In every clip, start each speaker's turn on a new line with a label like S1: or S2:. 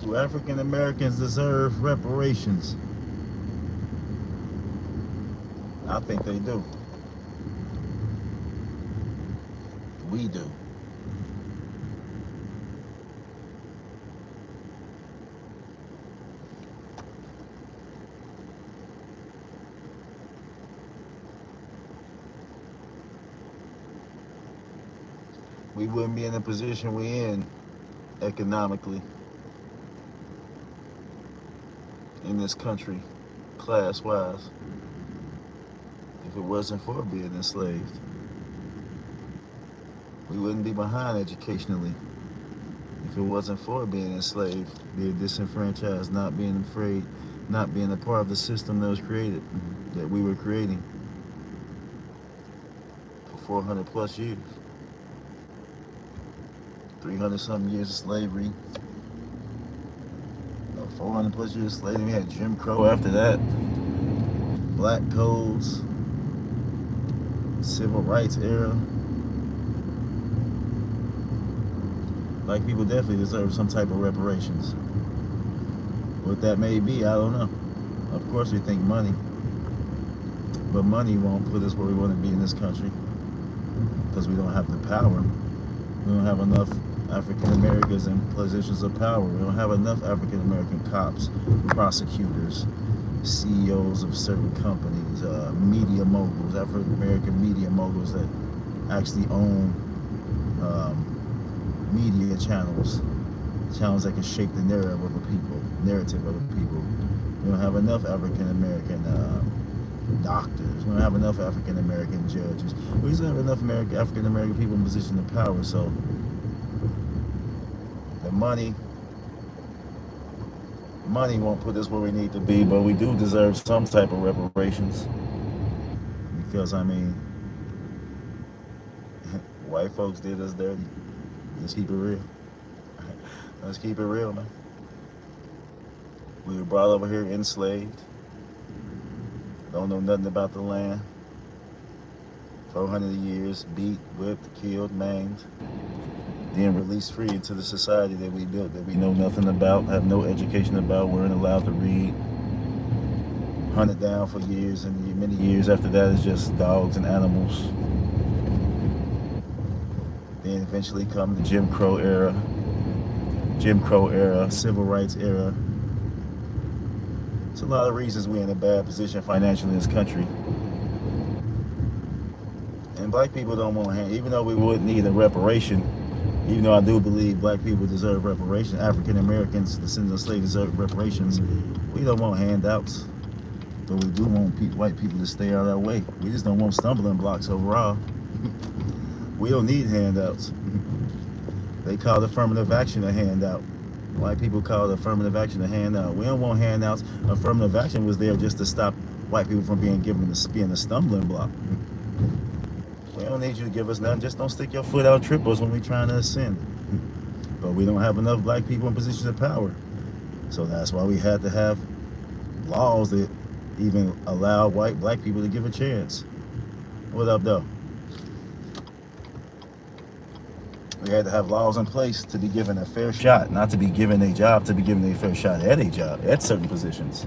S1: Do African Americans deserve reparations? I think they do. We do. We wouldn't be in the position we're in economically in this country, class wise, if it wasn't for being enslaved. We wouldn't be behind educationally if it wasn't for being enslaved, being disenfranchised, not being afraid, not being a part of the system that was created, that we were creating for 400 plus years. 300 something years of slavery, 400 plus years of slavery. We had Jim Crow after that, black codes, civil rights era. Black people definitely deserve some type of reparations. What that may be, I don't know. Of course, we think money, but money won't put us where we want to be in this country because we don't have the power. We don't have enough African Americans in positions of power. We don't have enough African American cops, prosecutors, CEOs of certain companies, media moguls, African American media moguls that actually own media channels, channels that can shape the narrative of a people, We don't have enough African American doctors. We don't have enough African American judges. We just don't have enough African American people in position of power. So the money won't put us where we need to be, but we do deserve some type of reparations because I mean, white folks did us dirty. Let's keep it real. Let's keep it real, man. We were brought over here enslaved. Don't know nothing about the land. 400 years, beat, whipped, killed, maimed. Then released free into the society that we built, that we know nothing about, have no education about, weren't allowed to read. Hunted down for years, and many years after that is just dogs and animals. Then eventually come the Jim Crow era, civil rights era. It's a lot of reasons we're in a bad position financially in this country. And black people don't want to hand, even though we would need a reparation, even though I do believe black people deserve reparations, African Americans, descendants of slaves deserve reparations, we don't want handouts. But we do want white people to stay out of our way. We just don't want stumbling blocks overall. We don't need handouts. They call affirmative action a handout. White people call affirmative action a handout. We don't want handouts. Affirmative action was there just to stop white people from being a stumbling block. We don't need you to give us nothing. Just don't stick your foot out, trip us when we're trying to ascend. But we don't have enough black people in positions of power. So that's why we had to have laws that even allow black people to give a chance. What up, though? We had to have laws in place to be given a fair shot, not to be given a job, to be given a fair shot at a job, at certain positions.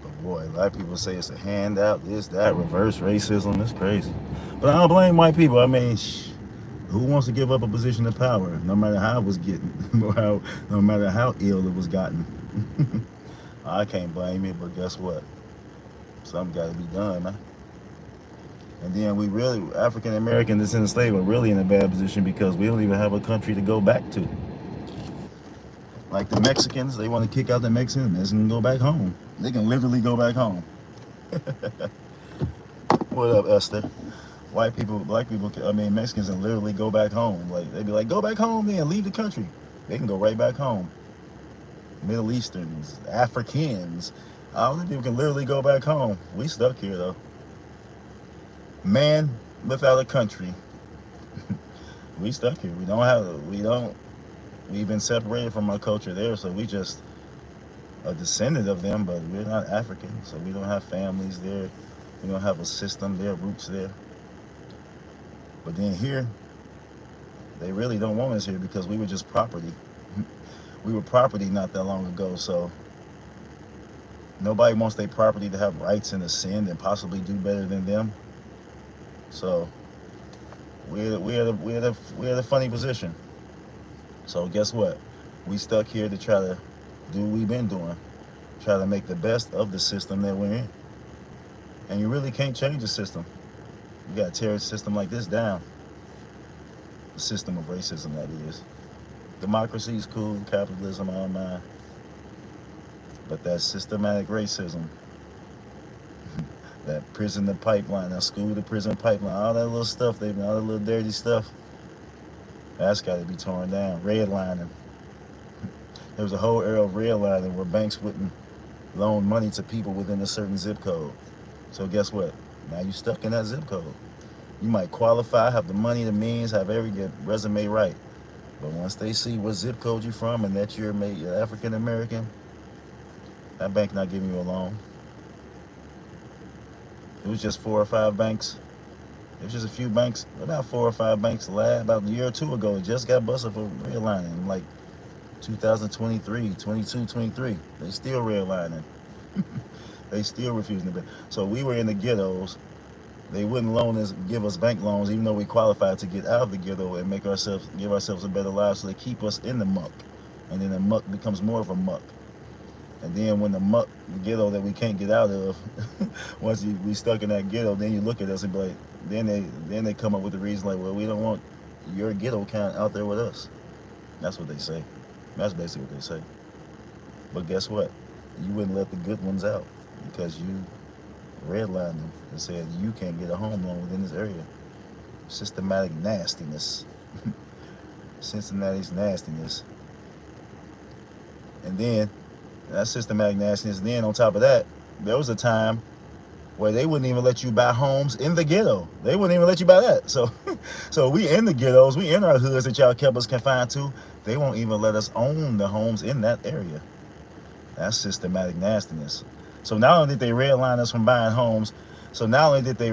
S1: But boy, a lot of people say it's a handout, this, that, reverse racism. It's crazy. But I don't blame white people. I mean, who wants to give up a position of power, no matter how it was getting, no matter how ill it was gotten? I can't blame it, but guess what? Something got to be done, man. And then we really, African American descendants of slavery, are really in a bad position because we don't even have a country to go back to. Like the Mexicans, they want to kick out the Mexicans and go back home. They can literally go back home. What up, Esther? White people, black people, I mean, Mexicans can literally go back home. Like, they'd be like, go back home then, leave the country. They can go right back home. Middle Easterns, Africans, all the people can literally go back home. We stuck here, though. Man without a country. We stuck here. We've been separated from our culture there, so we just a descendant of them, but we're not African, so we don't have families there. We don't have a system there, roots there. But then here, they really don't want us here because we were just property. We were property not that long ago, so nobody wants their property to have rights and ascend and possibly do better than them. So we're the funny position. So guess what? We stuck here to try to do what we've been doing, try to make the best of the system that we're in. And you really can't change the system. You gotta tear a system like this down. The system of racism, that is. Democracy is cool, capitalism, all mine. But that systematic racism, that prison to pipeline, that school to prison pipeline, all that little stuff, all that little dirty stuff, that's got to be torn down. Redlining. There was a whole era of redlining where banks wouldn't loan money to people within a certain zip code. So guess what? Now you're stuck in that zip code. You might qualify, have the money, the means, have every resume right. But once they see what zip code you're from and that you're African American, that bank not giving you a loan. It was just 4 or 5 banks. It was just a few banks, about 4 or 5 banks about a year or two ago, just got busted for redlining. Like 2023, 22, 23. They still redlining. They still refusing to pay. So we were in the ghettos. They wouldn't give us bank loans, even though we qualified to get out of the ghetto and give ourselves a better life. So they keep us in the muck, and then the muck becomes more of a muck. And then when the ghetto that we can't get out of, once we stuck in that ghetto, then you look at us and be like, then they come up with the reason like, well, we don't want your ghetto count out there with us. That's what they say. That's basically what they say. But guess what? You wouldn't let the good ones out because you redlined them and said you can't get a home loan within this area. Systematic nastiness. Cincinnati's nastiness. And then that systematic nastiness. Then on top of that, there was a time where they wouldn't even let you buy homes in the ghetto. They wouldn't even let you buy that. So we in the ghettos, we in our hoods that y'all kept us confined to. They won't even let us own the homes in that area. That's systematic nastiness. So not only did they redline us from buying homes, so not only did they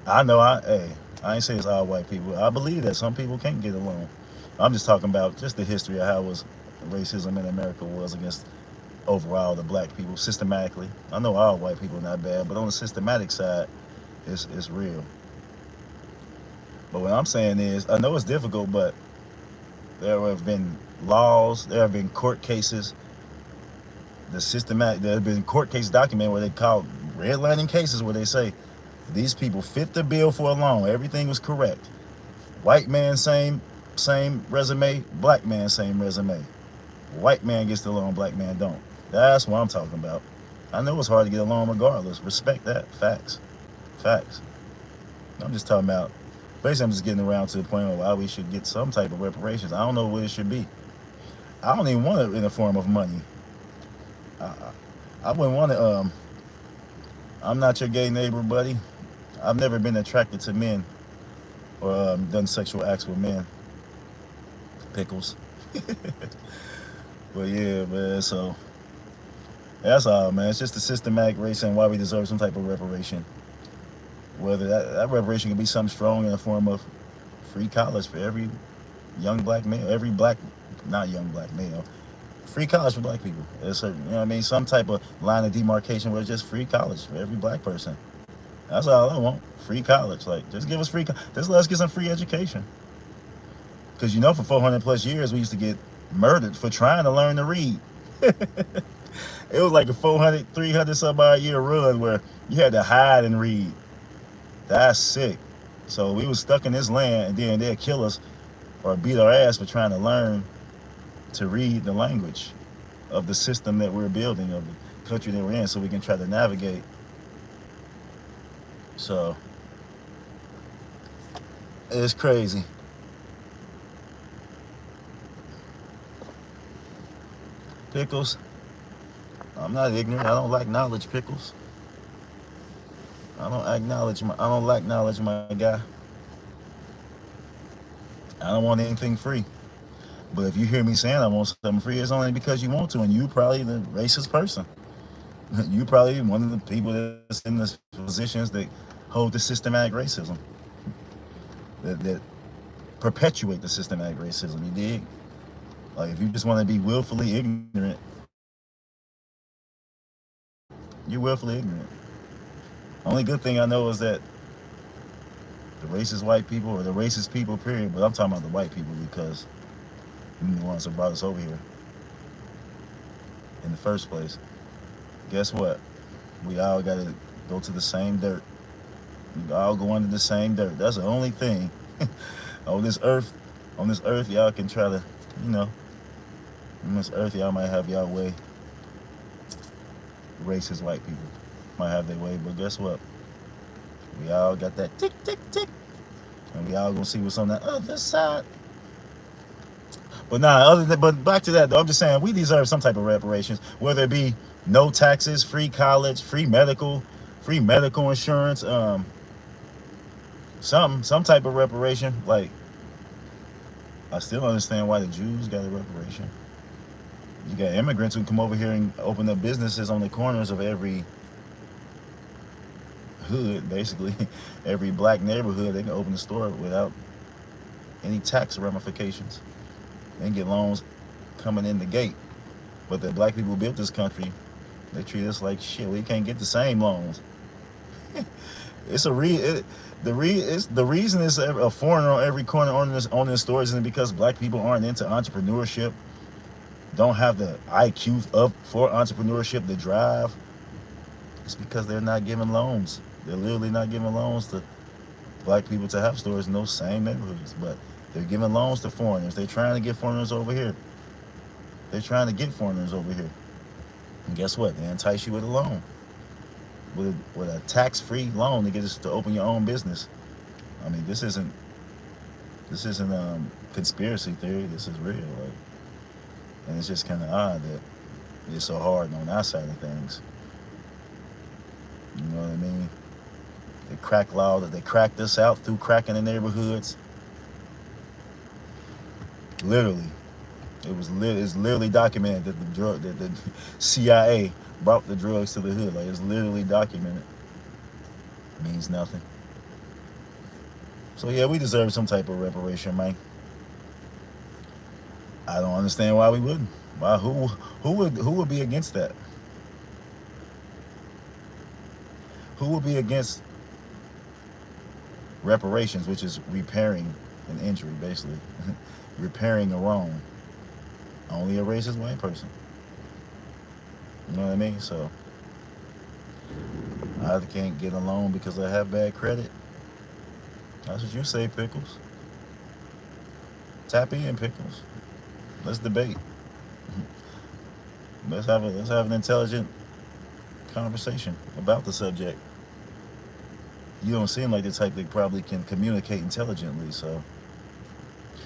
S1: I ain't saying it's all white people. I believe that some people can't get a loan. I'm just talking about just the history of how racism in America was against overall the black people systematically. I know all white people are not bad, but on the systematic side, it's real. But what I'm saying is, I know it's difficult, but there have been laws, there have been court cases, there have been court case documented where they call redlining cases where they say these people fit the bill for a loan. Everything was correct. White man, same resume. Black man, same resume. White man gets the loan, black man don't. That's what I'm talking about. I know it's hard to get a loan regardless. Respect that. Facts. I'm just talking about, basically I'm just getting around to the point of why we should get some type of reparations. I don't know what it should be. I don't even want it in the form of money. I wouldn't want to, I'm not your gay neighbor, buddy. I've never been attracted to men or done sexual acts with men. Pickles. But yeah, man, so that's all, man. It's just the systematic racism and why we deserve some type of reparation. Whether that reparation can be something strong in the form of free college for every young black male, not young black male, free college for black people. There's certain, you know what I mean? Some type of line of demarcation where it's just free college for every black person. That's all I want. Free college. Like, just give us just let us get some free education. Because for 400 plus years, we used to get murdered for trying to learn to read. It was like a 400, 300 some odd year run where you had to hide and read. That's sick. So we was stuck in this land, and then they'd kill us or beat our ass for trying to learn to read the language of the system that we're building, of the country that we're in, so we can try to navigate. So it's crazy. Pickles. I'm not ignorant. I don't like knowledge, Pickles. I don't lack knowledge, my guy. I don't want anything free. But if you hear me saying I want something free, it's only because you want to, and you probably the racist person. You probably one of the people that's in the positions that hold the systematic racism, that perpetuate the systematic racism. You dig? Like if you just want to be willfully ignorant, you're willfully ignorant. Only good thing I know is that the racist white people, or the racist people, period. But I'm talking about the white people because they're the ones that brought us over here in the first place. Guess what? We all got to go to the same dirt. We all go under the same dirt. That's the only thing on this earth. On this earth, y'all can try to, you know, on this earth, y'all might have y'all way. Racist white people might have their way, but guess what? We all got that tick, tick, tick. And we all gonna see what's on the other side. But nah, but back to that though, I'm just saying we deserve some type of reparations, whether it be no taxes, free college, free medical insurance, some type of reparation. Like I still don't understand why the Jews got a reparation. You got immigrants who come over here and open up businesses on the corners of every hood, basically. Every black neighborhood, they can open a store without any tax ramifications. They can get loans coming in the gate. But the black people who built this country, they treat us like shit. We can't get the same loans. It's a the reason it's a foreigner on every corner on this store isn't because black people aren't into entrepreneurship, don't have the IQ for entrepreneurship, the drive. It's because they're not giving loans. They're literally not giving loans to black people to have stores in those same neighborhoods. But they're giving loans to foreigners. They're trying to get foreigners over here. They're trying to get foreigners over here. And guess what? They entice you with a loan. With a tax-free loan to get us to open your own business. I mean, this isn't conspiracy theory. This is real. Like, and it's just kind of odd that it's so hard on our side of things. You know what I mean? They cracked us out through cracking the neighborhoods. Literally, it's literally documented that the CIA brought the drugs to the hood. Like it's literally documented. It means nothing. So yeah, we deserve some type of reparation, man. I don't understand why we wouldn't. Why? Who would be against that? Who would be against reparations, which is repairing an injury, basically, repairing a wrong? Only a racist white person. You know what I mean? So I can't get a loan because I have bad credit. That's what you say, Pickles. Tap in, Pickles. Let's debate. Let's have an intelligent conversation about the subject. You don't seem like the type that probably can communicate intelligently, so.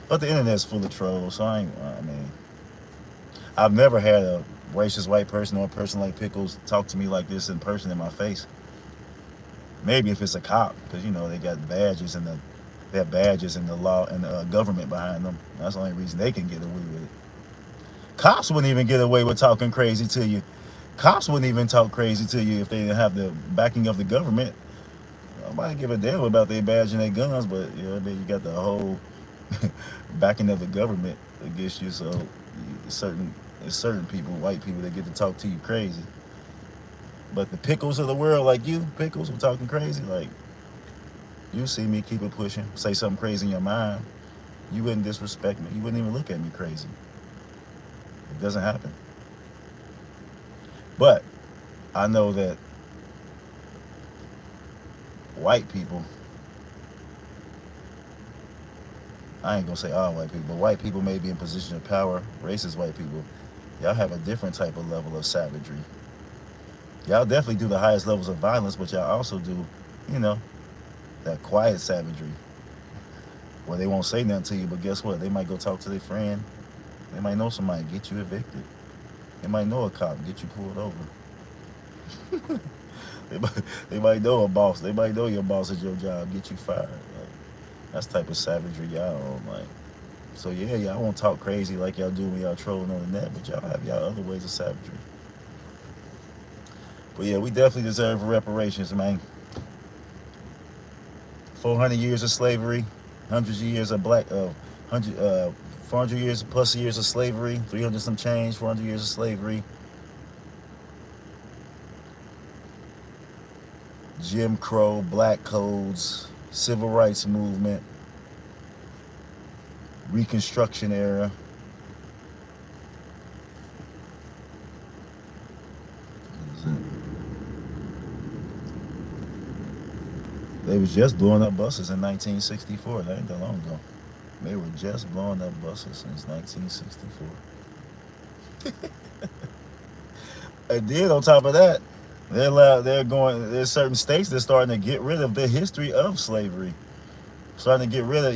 S1: But the internet's full of trolls, so I've never had a racist white person or a person like Pickles talk to me like this in person in my face. Maybe if it's a cop, because you know they got badges and they have badges in the law and the government behind them. That's the only reason they can get away with it. Cops wouldn't even get away with talking crazy to you. Cops wouldn't even talk crazy to you if they didn't have the backing of the government. Nobody give a damn about their badge and their guns, but yeah, you got the whole backing of the government against you. So certain people, white people, that get to talk to you crazy. But the Pickles of the world, like you, Pickles, who talking crazy, like you see me, keep it pushing, say something crazy in your mind, you wouldn't disrespect me. You wouldn't even look at me crazy. It doesn't happen. But I know that white people, I ain't gonna say all white people, but white people may be in position of power, racist white people, y'all have a different type of level of savagery. Y'all definitely do the highest levels of violence, but y'all also do, you know, that quiet savagery where they won't say nothing to you, but guess what? They might go talk to their friend. They might know somebody, get you evicted. They might know a cop, get you pulled over. they might know a boss. They might know your boss at your job, get you fired. Like, that's the type of savagery y'all on. Like, so yeah, y'all won't talk crazy like y'all do when y'all trolling on the net, but y'all have y'all other ways of savagery. But yeah, we definitely deserve reparations, man. 400 years of slavery, hundreds of years of 400 years plus years of slavery, 300 some change, 400 years of slavery. Jim Crow, black codes, civil rights movement, Reconstruction era. They was just blowing up buses in 1964. That ain't that long ago. They were just blowing up buses since 1964. And then on top of that, there's certain states that's starting to get rid of the history of slavery. Starting to get rid of,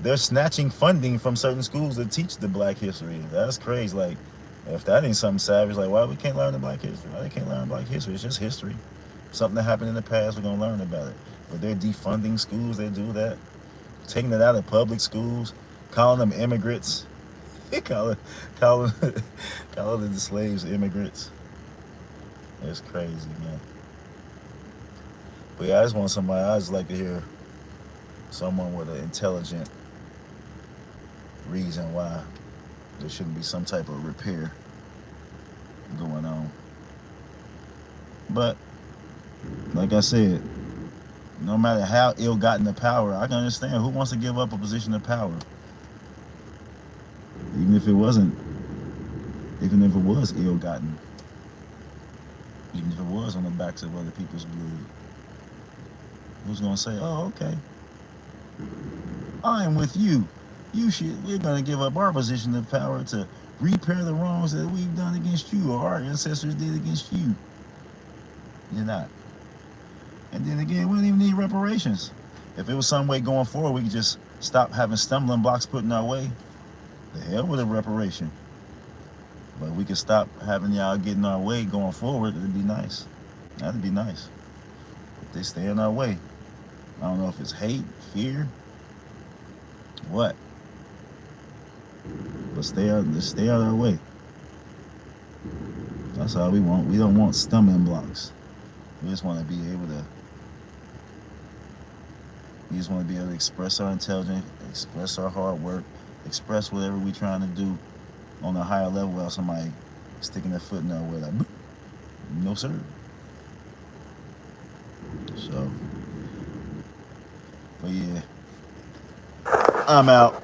S1: they're snatching funding from certain schools that teach the black history. That's crazy. Like, if that ain't something savage, like, why we can't learn the black history? Why they can't learn black history? It's just history. Something that happened in the past, we're gonna learn about it. But they're defunding schools, they do that. Taking it out of public schools, calling them immigrants. calling, calling, calling the slaves immigrants. It's crazy, man. But yeah, I just like to hear someone with an intelligent reason why there shouldn't be some type of repair going on. But like I said, no matter how ill-gotten the power, I can understand who wants to give up a position of power, even if it was ill-gotten, even if it was on the backs of other people's blood. Who's gonna say, "Oh, okay, I am with you. We're gonna give up our position of power to repair the wrongs that we've done against you or our ancestors did against you"? You're not. And then again, we don't even need reparations. If it was some way going forward, we could just stop having stumbling blocks put in our way. The hell with a reparation. But we could stop having y'all get in our way going forward. It'd be nice. That'd be nice. If they stay in our way. I don't know if it's hate, fear, what. But stay out of our way. That's all we want. We don't want stumbling blocks. We just want to be able to express our intelligence, express our hard work, express whatever we're trying to do on a higher level without somebody sticking their foot in our way like, no sir. So, but yeah, I'm out.